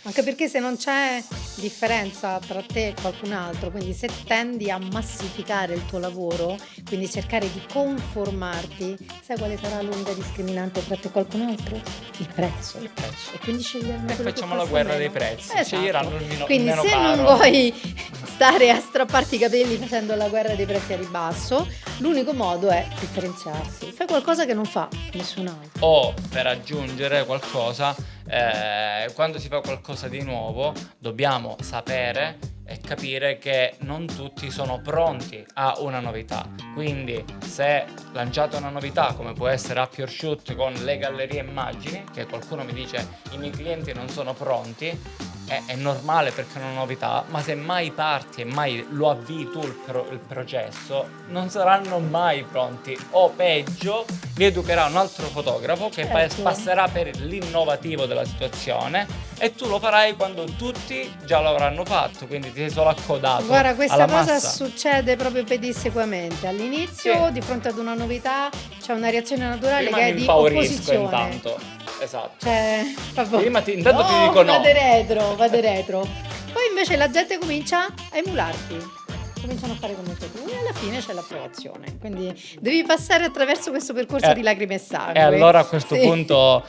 Anche perché se non c'è differenza tra te e qualcun altro, quindi se tendi a massificare il tuo lavoro, quindi cercare di conformarti, sai quale sarà l'unica discriminante tra te e qualcun altro? Il prezzo. Il prezzo. E quindi sceglieranno E quello che facciamo la costa guerra dei meno. prezzi. Esatto. Sceglieranno il Quindi meno se non caro. vuoi stare a strapparti i capelli facendo la guerra dei prezzi a ribasso, l'unico modo è differenziarsi. Fai qualcosa che non fa nessun altro. O per aggiungere qualcosa, quando si fa qualcosa di nuovo dobbiamo sapere e capire che non tutti sono pronti a una novità. Quindi se lanciate una novità come può essere Up Your Shoot con le gallerie immagini, che qualcuno mi dice i miei clienti non sono pronti, è normale perché è una novità, ma se mai parti e mai lo avvii tu il processo, non saranno mai pronti, o peggio li educherà un altro fotografo che Certo. passerà per l'innovativo della situazione e tu lo farai quando tutti già lo avranno fatto, quindi ti sei solo accodato Guarda, questa alla cosa massa. succede proprio pedissequamente. All'inizio, Sì. di fronte ad una novità, c'è una reazione naturale Prima che mi è di impaurisco opposizione. intanto. Esatto. Cioè, proprio, Prima intanto ti dico no. vade retro. Poi invece la gente comincia a emularti. Cominciano a fare come fai tu e alla fine c'è l'approvazione. Quindi devi passare attraverso questo percorso di lacrime e sangue. E allora a questo Sì. punto